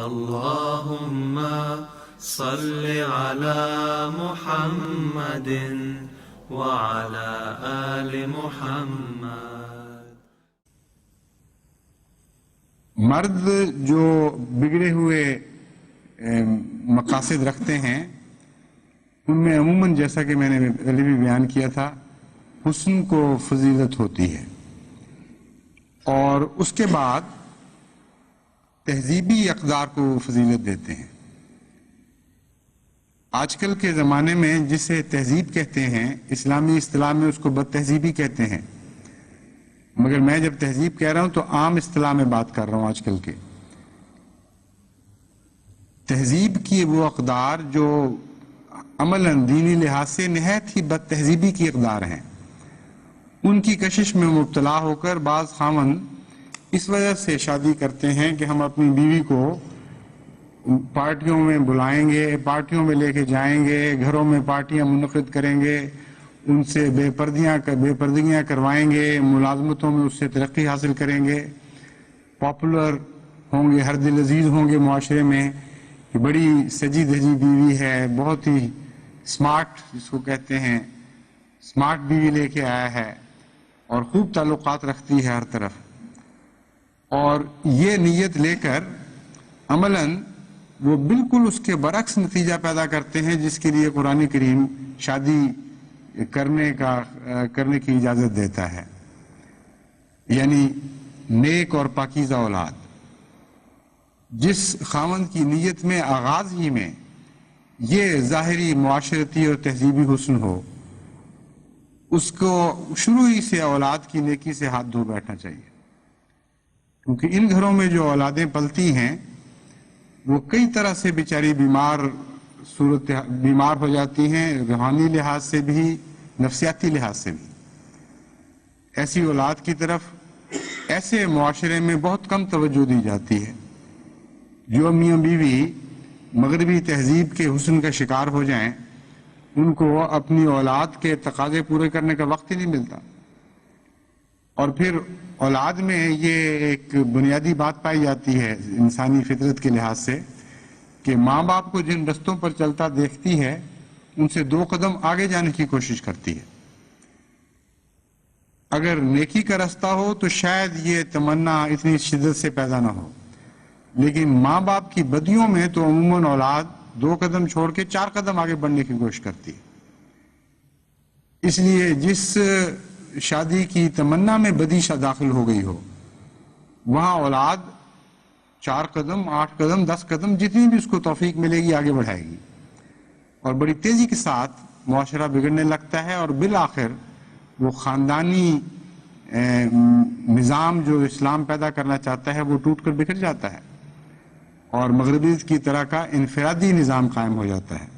اللهم صل على محمد وعلى آل محمد۔ مرد جو بگڑے ہوئے مقاصد رکھتے ہیں ان میں عموماً، جیسا کہ میں نے پہلے بھی بیان کیا تھا، حسن کو فضیلت ہوتی ہے، اور اس کے بعد تہذیبی اقدار کو فضیلت دیتے ہیں۔ آج کل کے زمانے میں جسے تہذیب کہتے ہیں، اسلامی اصطلاح میں اس کو بد تہذیبی کہتے ہیں، مگر میں جب تہذیب کہہ رہا ہوں تو عام اصطلاح میں بات کر رہا ہوں۔ آج کل کے تہذیب کی وہ اقدار جو عملاً دینی لحاظ سے نہایت ہی بد تہذیبی کی اقدار ہیں، ان کی کشش میں مبتلا ہو کر بعض خاوند اس وجہ سے شادی کرتے ہیں کہ ہم اپنی بیوی کو پارٹیوں میں بلائیں گے، پارٹیوں میں لے کے جائیں گے، گھروں میں پارٹیاں منعقد کریں گے، ان سے بے پردگیاں کروائیں گے، ملازمتوں میں اس سے ترقی حاصل کریں گے، پاپولر ہوں گے، ہر دل عزیز ہوں گے معاشرے میں کہ بڑی سجی دھجی بیوی ہے، بہت ہی سمارٹ، جس کو کہتے ہیں سمارٹ بیوی لے کے آیا ہے، اور خوب تعلقات رکھتی ہے ہر طرف۔ اور یہ نیت لے کر عملاً وہ بالکل اس کے برعکس نتیجہ پیدا کرتے ہیں جس کے لیے قرآن کریم شادی کرنے کی اجازت دیتا ہے، یعنی نیک اور پاکیزہ اولاد۔ جس خاوند کی نیت میں آغاز ہی میں یہ ظاہری معاشرتی اور تہذیبی حسن ہو، اس کو شروع ہی سے اولاد کی نیکی سے ہاتھ دھو بیٹھنا چاہیے، کیونکہ ان گھروں میں جو اولادیں پلتی ہیں وہ کئی طرح سے بیچاری بیمار ہو جاتی ہیں، روحانی لحاظ سے بھی، نفسیاتی لحاظ سے بھی۔ ایسی اولاد کی طرف ایسے معاشرے میں بہت کم توجہ دی جاتی ہے۔ جو میاں بیوی مغربی تہذیب کے حسن کا شکار ہو جائیں، ان کو اپنی اولاد کے تقاضے پورے کرنے کا وقت ہی نہیں ملتا، اور پھر اولاد میں یہ ایک بنیادی بات پائی جاتی ہے انسانی فطرت کے لحاظ سے کہ ماں باپ کو جن رستوں پر چلتا دیکھتی ہے ان سے 2 قدم آگے جانے کی کوشش کرتی ہے۔ اگر نیکی کا رستہ ہو تو شاید یہ تمنا اتنی شدت سے پیدا نہ ہو، لیکن ماں باپ کی بدیوں میں تو عموماً اولاد 2 قدم چھوڑ کے 4 قدم آگے بڑھنے کی کوشش کرتی ہے۔ اس لیے جس شادی کی تمنا میں بدی داخل ہو گئی ہو، وہاں اولاد 4 قدم، 8 قدم، 10 قدم، جتنی بھی اس کو توفیق ملے گی آگے بڑھائے گی، اور بڑی تیزی کے ساتھ معاشرہ بگڑنے لگتا ہے، اور بالآخر وہ خاندانی نظام جو اسلام پیدا کرنا چاہتا ہے وہ ٹوٹ کر بکھر جاتا ہے، اور مغربیت کی طرح کا انفرادی نظام قائم ہو جاتا ہے۔